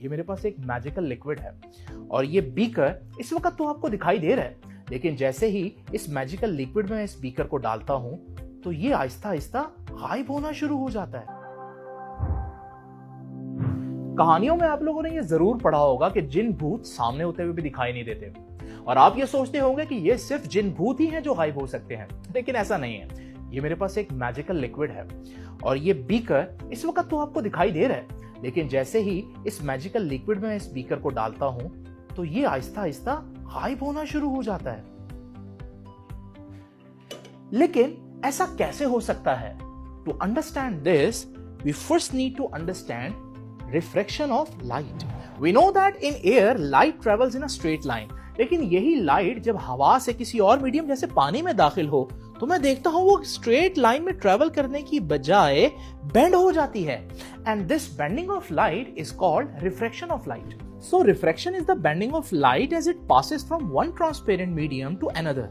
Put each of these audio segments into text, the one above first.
ये मेरे पास एक मैजिकल लिक्विड है और ये बीकर इस वक्त तो आपको दिखाई दे रहा है, लेकिन जैसे ही इस मैजिकल लिक्विड में इस बीकर को डालता हूं तो ये आहिस्ता आहिस्ता गायब होना शुरू हो जाता है। कहानियों में आप लोगों ने ये जरूर पढ़ा होगा कि जिन भूत सामने होते हुए भी दिखाई नहीं देते और आप ये सोचते होंगे कि ये सिर्फ जिन भूत ही हैं जो गायब हो सकते हैं, लेकिन ऐसा नहीं है। ये मेरे पास एक मैजिकल लिक्विड है और ये बीकर इस वक्त तो आपको दिखाई दे रहा है, लेकिन जैसे ही इस मैजिकल लिक्विड में इस बीकर को डालता हूं तो ये आहिस्ता आहिस्ता गायब होना शुरू हो जाता है। लेकिन ऐसा कैसे हो सकता है? To understand this we first need to understand refraction of light. We know that in air light travels in a straight line, लेकिन यही लाइट जब हवा से किसी और मीडियम जैसे पानी में दाखिल हो तो मैं देखता हूं वो स्ट्रेट लाइन में ट्रेवल करने की बजाय बेंड हो जाती है। And this bending of light is called refraction of light. So refraction is the bending of light as it passes from one transparent medium to another.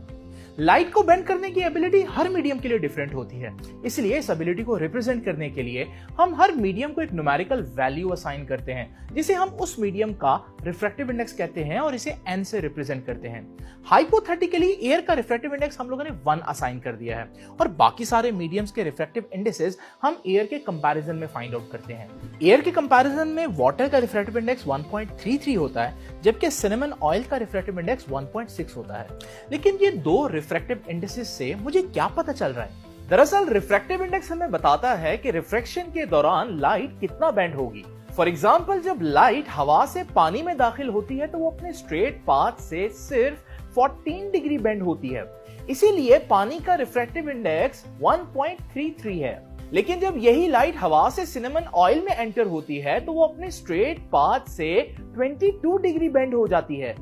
Light को bend करने की एबिलिटी हर medium के लिए different होती है, इसलिए इस ability को रिप्रेजेंट करने के लिए हम हर मीडियम को एक न्यूमेरिकल वैल्यू असाइन करते हैं, जिसे हम उस मीडियम का रिफ्रैक्टिव इंडेक्स कहते हैं और इसे n से रिप्रेजेंट करते हैं। हाइपोथेटिकली एयर का रिफ्रैक्टिव इंडेक्स हम लोगों ने 1 असाइन कर दिया है और बाकी सारे मीडियम्स के रिफ्रैक्टिव इंडेक्सेस हम एयर के कंपैरिजन में फाइंड आउट करते हैं। एयर के कंपैरिजन में वाटर का रिफ्रैक्टिव इंडेक्स 1.33 होता है, जबकि सिनेमन ऑयल का रिफ्रैक्टिव इंडेक्स 1.6 होता है। लेकिन ये दो रिफ्रैक्टिव इंडेक्सेस से मुझे क्या पता चल रहा है? दरअसल रिफ्रैक्टिव इंडेक्स हमें बताता है कि रिफ्रैक्शन के दौरान लाइट कितना बेंड होगी। फॉर एग्जाम्पल, जब लाइट हवा से पानी में दाखिल होती है तो वो अपने स्ट्रेट पाथ से सिर्फ 14 डिग्री बेंड होती है, इसीलिए पानी का रिफ्रैक्टिव इंडेक्स 1.33 है। लेकिन जब यही लाइट हवा से सिनेमन ऑयल में एंटर होती है तो वो अपने स्ट्रेट पाथ से 22 डिग्री बेंड हो जाती है।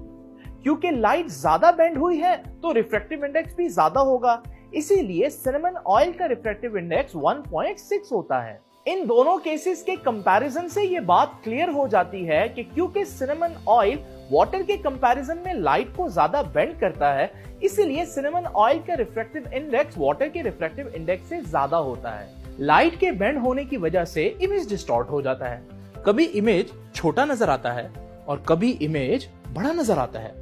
क्योंकि लाइट ज्यादा बेंड हुई है तो रिफ्रैक्टिव इंडेक्स भी ज्यादा होगा, इसीलिए सिनेमन ऑयल का रिफ्रैक्टिव इंडेक्स 1.6 होता है। इन दोनों केसेस के कंपैरिजन से ये बात क्लियर हो जाती है कि क्योंकि सिनेमन ऑयल वाटर के कंपैरिजन में लाइट को ज्यादा बेंड करता है, इसीलिए सिनेमन ऑयल का रिफ्रैक्टिव इंडेक्स वाटर के रिफ्रैक्टिव इंडेक्स से ज्यादा होता है। लाइट के बेंड होने की वजह से इमेज डिस्टॉर्ट हो जाता है। कभी इमेज छोटा नजर आता है और कभी इमेज बड़ा नजर आता है।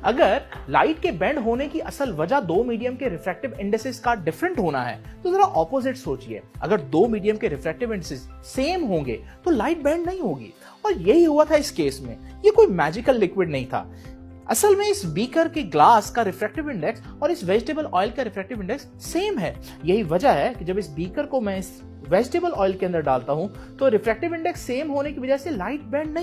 अगर लाइट के बेंड होने की असल वजह दो मीडियम के रिफ्रैक्टिव इंडेक्सेस का डिफरेंट होना है तो जरा ऑपोजिट सोचिए। अगर दो मीडियम के रिफ्रैक्टिव इंडेक्सेस सेम होंगे तो लाइट बेंड नहीं होगी, और यही हुआ था इस केस में। ये कोई मैजिकल लिक्विड नहीं था। असल में इस बीकर के ग्लास का रिफ्रैक्टिव इंडेक्स और इस वेजिटेबल ऑयल का रिफ्रैक्टिव इंडेक्स सेम है। यही वजह है कि जब इस बीकर को मैं इस वेजिटेबल ऑयल के अंदर डालता हूं तो रिफ्रैक्टिव इंडेक्स सेम होने की वजह से लाइट बेंड नहीं